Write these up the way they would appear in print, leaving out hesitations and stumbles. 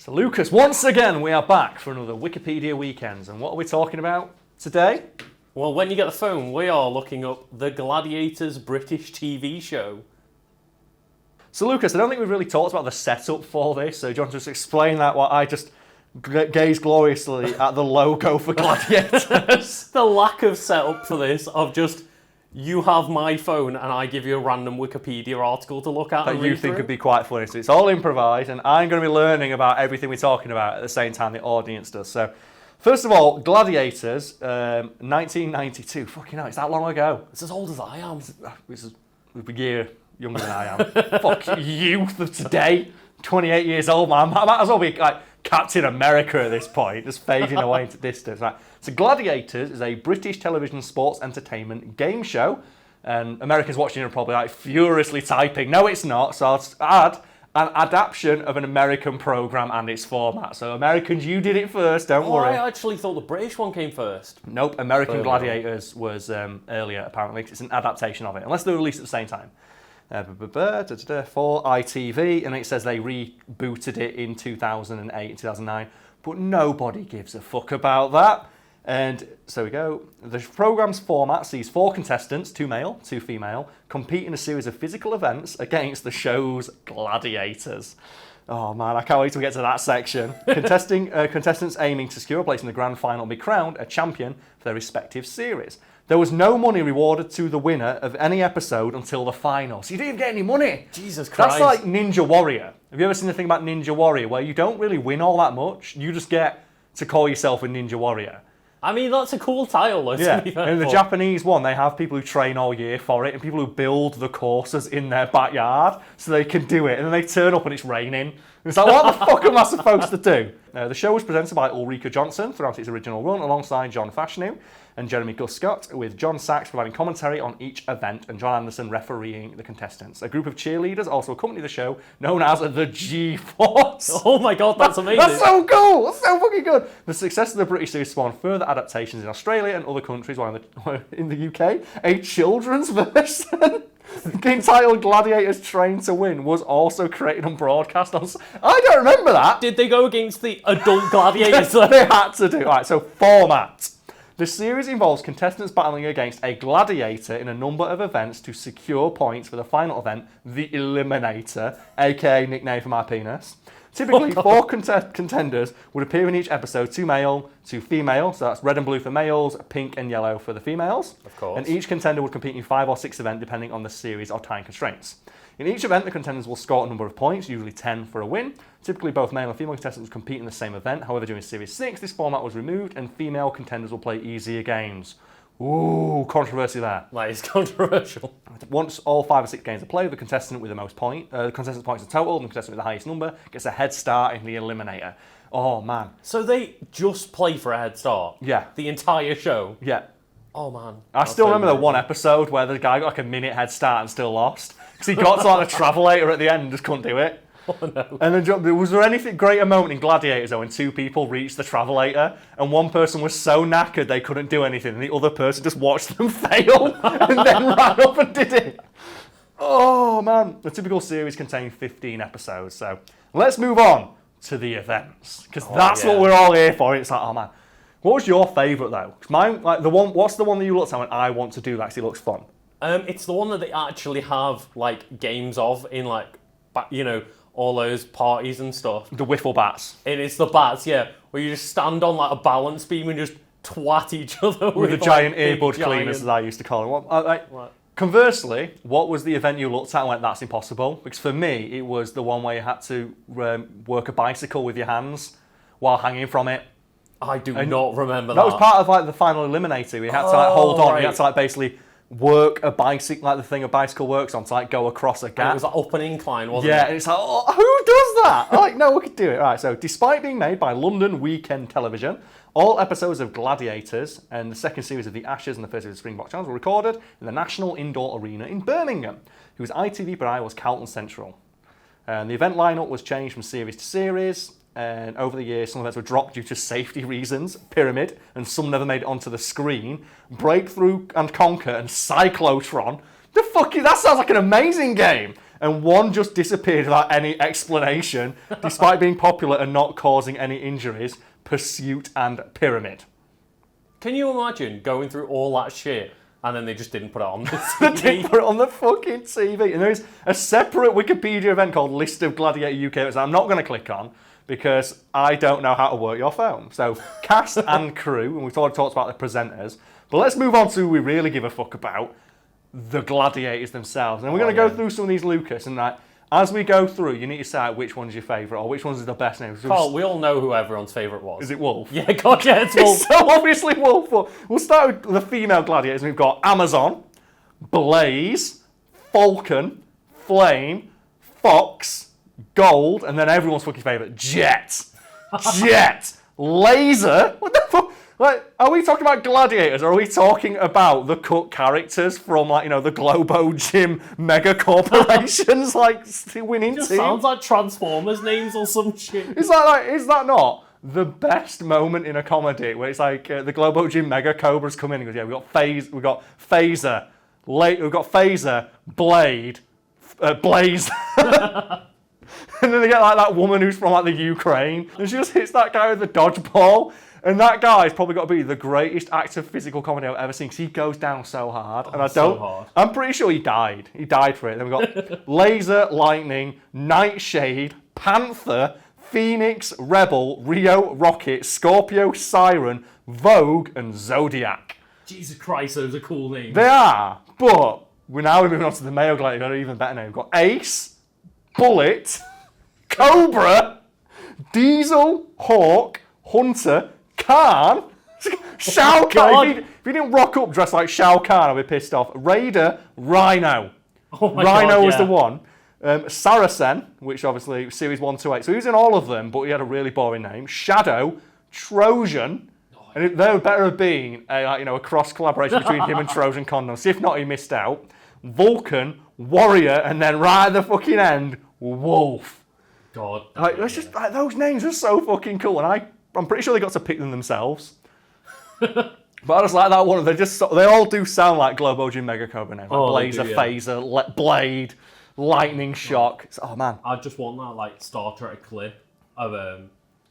So Lucas, once again we are back for another Wikipedia Weekends, and what are we talking about today? Well, when you get the phone, we are looking up the Gladiators British TV show. So Lucas, I don't think we've really talked about the setup for this, so do you want to just explain that while I just gaze gloriously at the logo for Gladiators? The lack of setup for this, of just, you have my phone and I give you a random Wikipedia article to look at That and you read think through. would be quite funny. So it's all improvised, and I'm going to be learning about everything we're talking about at the same time the audience does. So, first of all, Gladiators, 1992. Fucking hell, it's that long ago. It's as old as I am. This is a year younger than I am. Fuck youth of today. 28 years old, man. I might as well be like Captain America at this point, just fading away into distance. Right. So Gladiators is a British television sports entertainment game show. And Americans watching it are probably like furiously typing, no it's not, so I'll add an adaptation of an American programme and its format. So Americans, you did it first, don't worry. I actually thought the British one came first. Nope, American Gladiators was earlier apparently, 'cause it's an adaptation of it, unless they were released at the same time. For ITV, and it says they rebooted it in 2008 and 2009, but nobody gives a fuck about that. And so we go. The programme's format sees 4 contestants, 2 male, 2 female, compete in a series of physical events against the show's gladiators. Oh man, I can't wait till we get to that section. Contestants aiming to secure a place in the grand final and be crowned a champion for their respective series. There was no money rewarded to the winner of any episode until the final. So you didn't even get any money. Jesus Christ. That's like Ninja Warrior. Have you ever seen the thing about Ninja Warrior where you don't really win all that much? You just get to call yourself a Ninja Warrior. I mean, that's a cool title, though. Yeah, in the Japanese one, they have people who train all year for it and people who build the courses in their backyard so they can do it. And then they turn up and it's raining. And it's like, what the fuck am I supposed to do? The show was presented by Ulrika Johnson throughout its original run, alongside John Fashanu and Jeremy Guscott, with John Sachs providing commentary on each event and John Anderson refereeing the contestants. A group of cheerleaders also accompany the show, known as the G-Force. Oh my god, that's amazing. That's so cool. That's so fucking good. The success of the British series spawned further adaptations in Australia and other countries, while in the UK, a children's version entitled Gladiators Train to Win was also created and broadcast on... I don't remember that. Did they go against the adult gladiators? They had to do. All right, so format. The series involves contestants battling against a gladiator in a number of events to secure points for the final event, the Eliminator, aka nickname for my penis. Typically, 4 contenders would appear in each episode, 2 male, 2 female, so that's red and blue for males, pink and yellow for the females. Of course. And each contender would compete in 5 or 6 events depending on the series or time constraints. In each event, the contenders will score a number of points, usually 10 for a win. Typically, both male and female contestants compete in the same event. However, during Series 6, this format was removed and female contenders will play easier games. Ooh, controversy there. That is controversial. Once all 5 or 6 games are played, the contestant with the most contestants' points in total, and the contestant with the highest number gets a head start in the Eliminator. Oh, man. So they just play for a head start? Yeah. The entire show? Yeah. Oh, man. I still remember the one episode where the guy got like a minute head start and still lost. Because he got to like the Travelator at the end and just couldn't do it. Oh, no. And then, was there anything greater moment in Gladiators though when 2 people reached the Travelator and one person was so knackered they couldn't do anything and the other person just watched them fail and then ran up and did it? Oh man. The typical series contains 15 episodes, so let's move on to the events. Because that's what we're all here for. It's like, oh man. What was your favourite though? 'Cause mine, like what's the one that you looked at and went, I want to do that because it looks fun? It's the one that they actually have like games of in like, you know, all those parties and stuff. The wiffle bats. And it's the bats, yeah, where you just stand on like a balance beam and just twat each other with the giant earbud cleaners, as I used to call them. Conversely, what was the event you looked at and went, that's impossible? Because for me, it was the one where you had to work a bicycle with your hands while hanging from it. I do not remember that. That was part of like the final Eliminator. We had to like hold on. Right. You had to like basically work a bicycle, like the thing a bicycle works on, to like go across a gap. And it was like up an incline, wasn't it? Yeah, and it's like, oh, who does that? Like, no one could do it. Right, so despite being made by London Weekend Television, all episodes of Gladiators and the second series of The Ashes and the first series of Springbok Challenge were recorded in the National Indoor Arena in Birmingham, whose ITV provider was Carlton Central. And the event lineup was changed from series to series, and over the years some events were dropped due to safety reasons, Pyramid, and some never made it onto the screen. Breakthrough and Conquer and Cyclotron. The fuck is that? Sounds like an amazing game. and one just disappeared without any explanation, despite being popular and not causing any injuries. Pursuit and Pyramid. Can you imagine going through all that shit and then they just didn't put it on the They TV? didn't put it on the fucking TV. And there is a separate Wikipedia event called List of Gladiator UK that I'm not going to click on because I don't know how to work your phone. So cast and crew, and we've already talked about the presenters. But let's move on to who we really give a fuck about, the gladiators themselves. And we're going to go through some of these, Lucas, and as we go through, you need to decide which one's your favourite or which one's the best name. Carl, we all know who everyone's favourite was. Is it Wolf? Yeah, God, yeah, it's Wolf. It's so obviously Wolf. We'll start with the female gladiators. We've got Amazon, Blaze, Falcon, Flame, Fox, Gold, and then everyone's fucking favourite, Jet. Jet. Laser. What the fuck? Like, are we talking about gladiators or are we talking about the cut characters from, like, you know, the Globo Gym mega corporations, like, winning Just team? sounds like Transformers names or some shit. Is that not the best moment in a comedy where it's like the Globo Gym mega cobras come in and goes, yeah, we've got Phaser, we've got Phaser, Blade, Blaze. And then they get like that woman who's from like the Ukraine and she just hits that guy with the dodgeball. And that guy's probably got to be the greatest act of physical comedy I've ever seen because he goes down so hard. I'm pretty sure he died. He died for it. Then we've got Laser, Lightning, Nightshade, Panther, Phoenix, Rebel, Rio, Rocket, Scorpio, Siren, Vogue, and Zodiac. Jesus Christ, those are cool names. They are, but we're now moving on to the male gladiator. We've got an even better name. We've got Ace, Bullet, Cobra, Diesel, Hawk, Hunter, Khan, Shao Kahn. If he didn't rock up dressed like Shao Kahn, I'd be pissed off. Raider, Rhino. Rhino was the one. Saracen, which obviously series 1 to 8. So he was in all of them, but he had a really boring name. Shadow, Trojan, and there better have been a cross collaboration between him and Trojan condoms. If not, he missed out. Vulcan, Warrior, and then right at the fucking end, Wolf. God. Those names are so fucking cool, and I'm pretty sure they got to pick them themselves. But I just like that one. They all do sound like Globo Gym Mega Cobra names. Like Blazer, Phaser, Blade, Lightning Shock. Oh man. I just want that like Star Trek clip of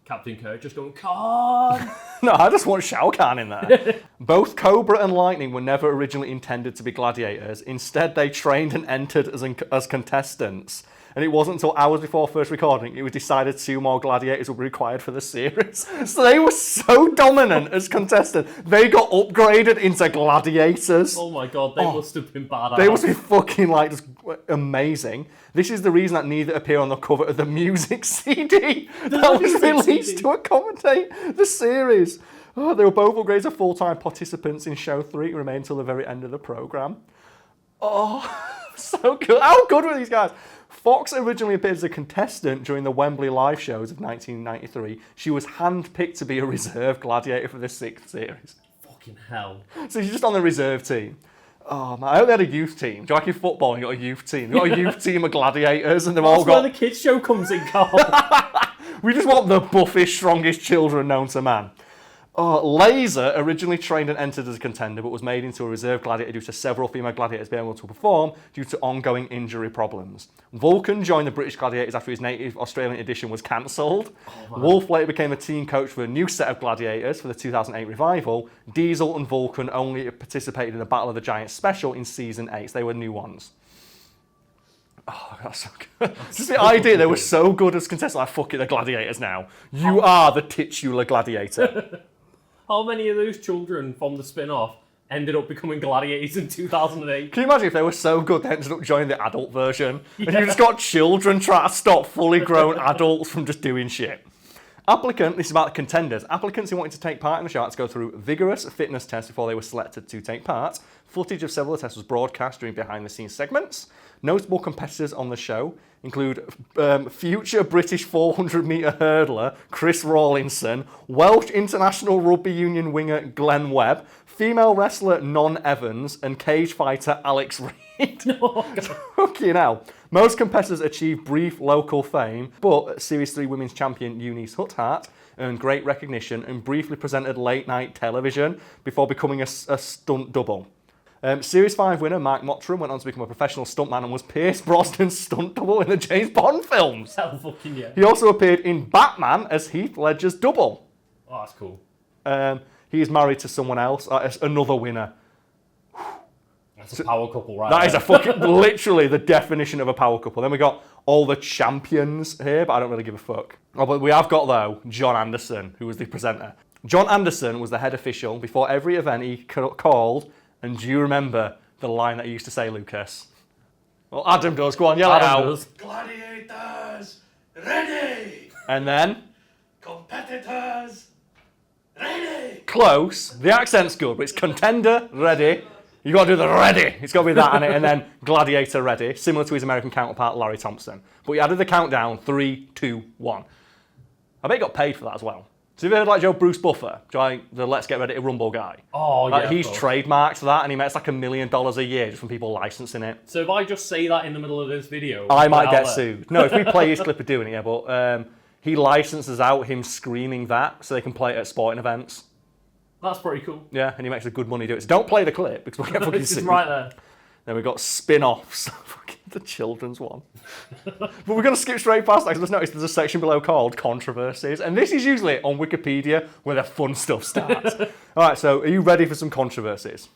Captain Kirk just going, Khan! No, I just want Shao Kahn in there. Both Cobra and Lightning were never originally intended to be gladiators. Instead, they trained and entered as contestants. And it wasn't until hours before first recording it was decided 2 more gladiators would be required for the series. So they were so dominant as contestants, they got upgraded into gladiators. Oh my God, they must have been badass. They must be fucking just amazing. This is the reason that neither appear on the cover of the music CD that was released to accommodate the series. Oh, they were both upgraded to full-time participants in show 3 and remained until the very end of the programme. Oh, so good. How good were these guys? Fox originally appeared as a contestant during the Wembley live shows of 1993. She was handpicked to be a reserve gladiator for the 6th series. Fucking hell. So she's just on the reserve team. Oh man, I hope they had a youth team. Do you like in football you got a youth team? You got a youth team of gladiators and they've all got... That's where the kids show comes in, Carl. We just want the buffest, strongest children known to man. Laser originally trained and entered as a contender, but was made into a reserve gladiator due to several female gladiators being able to perform due to ongoing injury problems. Vulcan joined the British Gladiators after his native Australian edition was cancelled. Wolf later became a team coach for a new set of gladiators for the 2008 revival. Diesel and Vulcan only participated in the Battle of the Giants special in season 8. So they were new ones. Oh, that's so good. Just the idea they were so good as contestants. Like, fuck it, they're gladiators now. You are the titular gladiator. How many of those children from the spin-off ended up becoming gladiators in 2008? Can you imagine if they were so good they ended up joining the adult version? Yeah. And you just got children trying to stop fully grown adults from just doing shit. This is about the contenders. Applicants who wanted to take part in the show had to go through vigorous fitness tests before they were selected to take part. Footage of several of the tests was broadcast during behind-the-scenes segments. Notable competitors on the show include future British 400-metre hurdler Chris Rawlinson, Welsh international rugby union winger Glenn Webb, female wrestler Non Evans, and cage fighter Alex Reid. Oh, Fucking hell. Most competitors achieved brief local fame, but Series 3 Women's Champion Eunice Huthart earned great recognition and briefly presented late-night television before becoming a stunt double. Series 5 winner Mark Mottram went on to become a professional stuntman and was Pierce Brosnan's stunt double in the James Bond films. Hell fucking yeah. He also appeared in Batman as Heath Ledger's double. Oh, that's cool. He is married to someone else, another winner. That's a power couple, right? That is a fucking, literally the definition of a power couple. Then we got all the champions here, but I don't really give a fuck. Oh, but we have got, though, John Anderson, who was the presenter. John Anderson was the head official. Before every event, he called, and do you remember the line that he used to say, Lucas? Well, Adam does. Go on, yell it out. Does. Gladiators, ready! And then? Competitors, ready! Close. The accent's good, but it's contender, ready. You got to do the ready. It's got to be that in it. And then gladiator ready, similar to his American counterpart, Larry Thompson. But he added the countdown, 3, 2, 1. I bet he got paid for that as well. So have you heard like Joe Bruce Buffer, the Let's Get Ready to Rumble guy? Oh, yeah. He's trademarked that, and he makes like $1 million a year just from people licensing it. So if I just say that in the middle of this video... I might get sued. No, if we play his clip of doing it, yeah, but he licenses out him screaming that so they can play it at sporting events. That's pretty cool. Yeah, and he makes a good money doing it. So don't play the clip because we'll get fucking It's sued. just right there. Then we've got spin-offs. Fucking the children's one. But we're going to skip straight past that because let's notice there's a section below called controversies. And this is usually on Wikipedia where the fun stuff starts. All right, so are you ready for some controversies?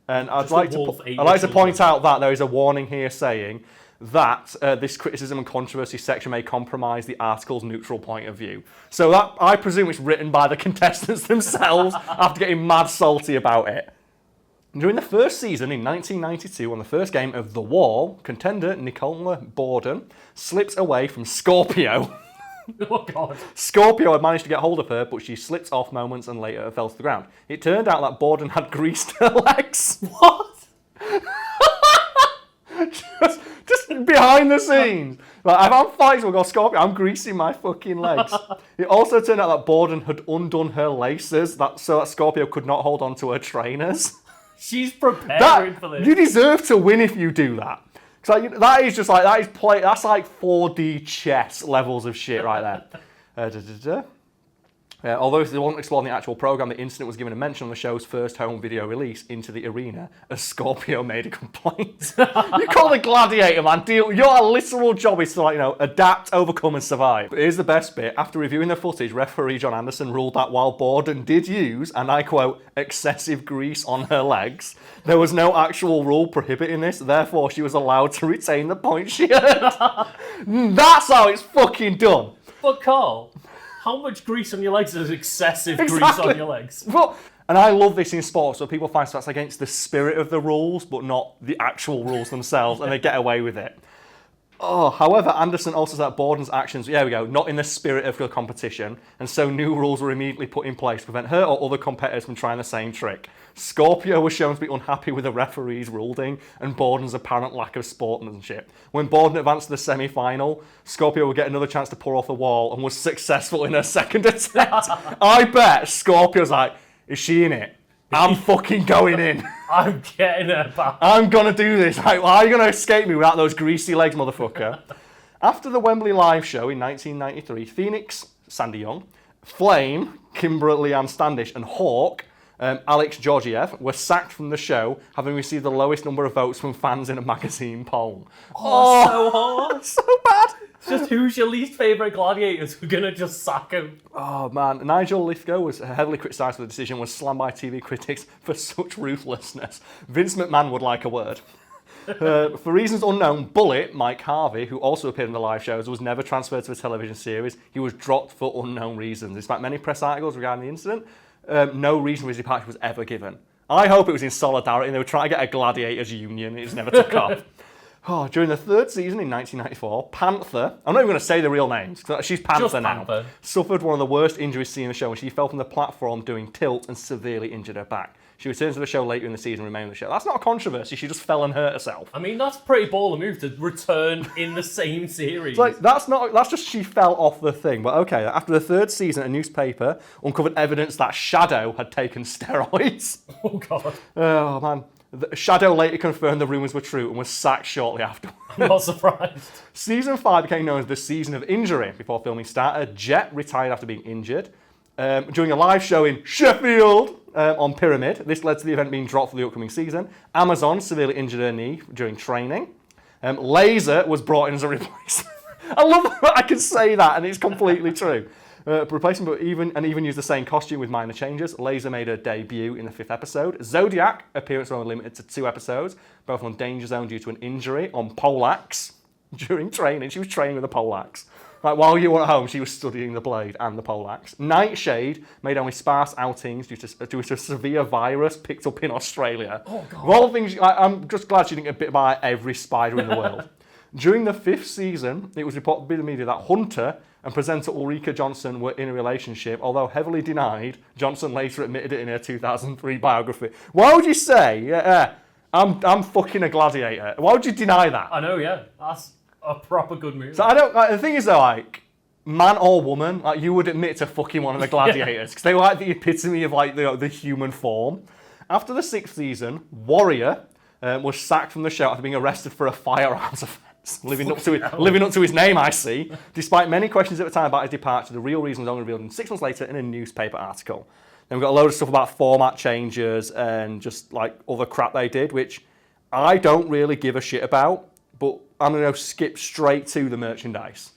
And I'd like to point out that there is a warning here saying that this criticism and controversy section may compromise the article's neutral point of view. So that I presume it's written by the contestants themselves after getting mad salty about it. During the first season in 1992, on the first game of The Wall, contender Nicola Borden slipped away from Scorpio. Oh, God. Scorpio had managed to get hold of her, but she slipped off moments and later fell to the ground. It turned out that Borden had greased her legs. What? just behind the scenes. Like, if I'm fighting with Scorpio, I'm greasing my fucking legs. It also turned out that Borden had undone her laces so that Scorpio could not hold on to her trainers. She's preparing for this. You deserve to win if you do that. Because that is just like, that's like 4D chess levels of shit right there. Although they won't explore in the actual programme, the incident was given a mention on the show's first home video release, Into the Arena, as Scorpio made a complaint. You call the Gladiator, man. Your literal job is to, adapt, overcome and survive. But here's the best bit. After reviewing the footage, referee John Anderson ruled that while Borden did use, and I quote, excessive grease on her legs, there was no actual rule prohibiting this, therefore she was allowed to retain the point she earned. That's how it's fucking done. But Karl, how much grease on your legs is excessive grease on your legs? Well, and I love this in sports, so people find that's against the spirit of the rules, but not the actual rules themselves, and they get away with it. Oh, however, Anderson also said that Borden's actions, not in the spirit of the competition, and so new rules were immediately put in place to prevent her or other competitors from trying the same trick. Scorpio was shown to be unhappy with the referee's ruling and Borden's apparent lack of sportsmanship. When Borden advanced to the semi-final, Scorpio would get another chance to pour off the wall and was successful in her second attempt. I bet Scorpio's like, is she in it? I'm fucking going in. I'm getting her back. I'm going to do this. How are you going to escape me without those greasy legs, motherfucker? After the Wembley Live show in 1993, Phoenix, Sandy Young, Flame, Kimberly Ann Standish, and Hawk, Alex Georgiev, were sacked from the show, having received the lowest number of votes from fans in a magazine poll. Oh, so hard. So bad. It's just who's your least favourite gladiators? We're going to just sack him. Oh, man. Nigel Lithgow was heavily criticised for the decision, was slammed by TV critics for such ruthlessness. Vince McMahon would like a word. For reasons unknown, Bullet, Mike Harvey, who also appeared in the live shows, was never transferred to a television series. He was dropped for unknown reasons. Despite many press articles regarding the incident, no reason for his departure was ever given. I hope it was in solidarity and they were trying to get a gladiators union. It just never took off. Oh, during the third season in 1994, Panther, I'm not even going to say the real names, because she's Panther Just now, Panther. Suffered one of the worst injuries seen in the show when she fell from the platform doing tilt and severely injured her back. She returned to the show later in the season and remained on the show. That's not a controversy, she just fell and hurt herself. I mean, that's a pretty baller move to return in the same series. It's like, that's just she fell off the thing. But okay, after the third season, a newspaper uncovered evidence that Shadow had taken steroids. Oh, God. Oh, man. Shadow later confirmed the rumours were true and was sacked shortly afterwards. I'm not surprised. Season 5 became known as the season of injury before filming started. Jet retired after being injured. During a live show in Sheffield on Pyramid. This led to the event being dropped for the upcoming season. Amazon severely injured her knee during training. Laser was brought in as a replacement. I love that I can say that and it's completely true. Replacement, but even used the same costume with minor changes. Laser made her debut in the 5th episode. Zodiac appearance were only limited to 2 episodes, both on Danger Zone due to an injury on poleaxe during training. She was training with a poleaxe. Like while you were at home, she was studying the blade and the poleaxe. Nightshade made only sparse outings due to a severe virus picked up in Australia. Oh, God. Of all the things, I'm just glad she didn't get bit by every spider in the world. During the 5th season, it was reported by the media that Hunter and presenter Ulrika Johnson were in a relationship, although heavily denied. Johnson later admitted it in her 2003 biography. Why would you say, I'm fucking a gladiator? Why would you deny that? I know, yeah. That's a proper good move. So I don't. Like, the thing is, though, like man or woman, like you would admit to fucking one of the gladiators because they were like the epitome of like the human form. After the 6th season, Warrior was sacked from the show after being arrested for a firearms offence, living up to his name. I see. Despite many questions at the time about his departure, the real reason was only revealed 6 months later in a newspaper article. Then we've got a load of stuff about format changes and just like other crap they did, which I don't really give a shit about. But I'm going to skip straight to the merchandise.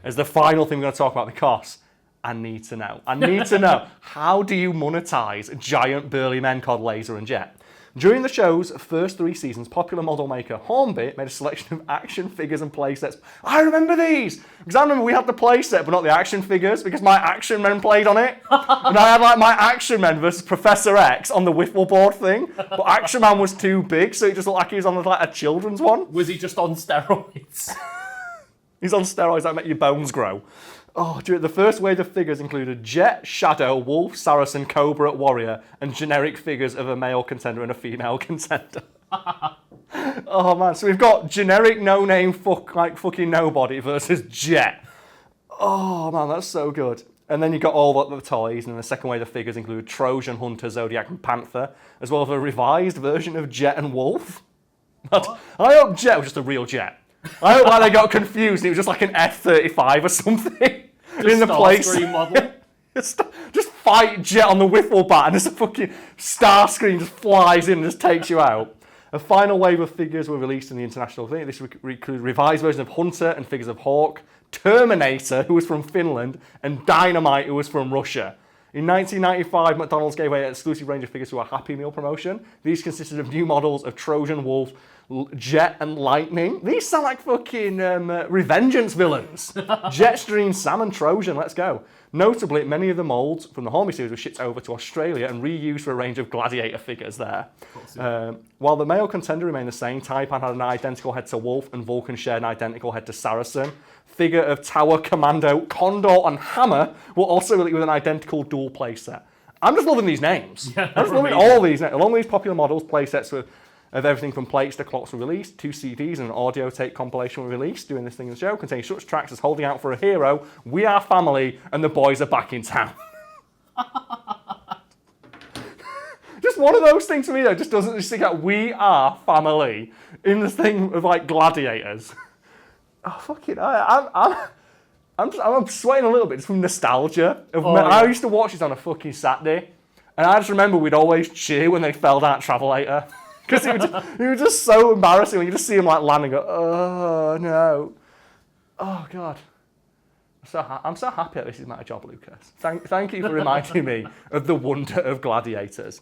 As the final thing we're going to talk about, because I need to know. I need to know, how do you monetize giant burly men called Laser and Jet? During the show's first 3 seasons, popular model maker Hornby made a selection of action figures and playsets. I remember these! Because I remember we had the playset, but not the action figures, because my Action Men played on it. And I had like my Action Men versus Professor X on the wiffle board thing, but Action Man was too big, so it just looked like he was on like a children's one. Was he just on steroids? He's on steroids that make your bones grow. Oh, the first wave of figures included Jet, Shadow, Wolf, Saracen, Cobra, Warrior, and generic figures of a male contender and a female contender. Oh man, so we've got generic no-name fucking nobody versus Jet. Oh man, that's so good. And then you got all the toys, and then the second wave of figures include Trojan, Hunter, Zodiac, and Panther, as well as a revised version of Jet and Wolf. I hope Jet was just a real jet. I hope they got confused and it was just like an F-35 or something in the place. Model. Just fight Jet on the wiffle bat and just a fucking Starscream just flies in and just takes you out. A final wave of figures were released in the international thing. This includes revised version of Hunter and figures of Hawk, Terminator, who was from Finland, and Dynamite, who was from Russia. In 1995, McDonald's gave away an exclusive range of figures to a Happy Meal promotion. These consisted of new models of Trojan, Wolf, Jet and Lightning. These sound like fucking Revengeance villains. Jetstream, Sam and Trojan, let's go. Notably, many of the moulds from the Hornby series were shipped over to Australia and reused for a range of Gladiator figures there. While the male contender remained the same, Taipan had an identical head to Wolf and Vulcan shared an identical head to Saracen. Figure of Tower, Commando, Condor and Hammer were also released with an identical dual playset. I'm just loving these names. Yeah, I'm just loving all these names. Along with these popular models, playsets of everything from plates to clocks were released, 2 CDs and an audio tape compilation were released doing this thing in the show, containing such tracks as Holding Out for a Hero, We Are Family, and The Boys Are Back in Town. Just one of those things for me though, just doesn't just stick out We Are Family in this thing of like Gladiators. Oh, fuck it. I'm sweating a little bit just from nostalgia. I used to watch this on a fucking Saturday, and I just remember we'd always cheer when they fell down Travelator. Because it was just so embarrassing when you just see him like land and go, oh no. Oh God. I'm so happy that this is my job, Lucas. Thank you for reminding me of the wonder of Gladiators.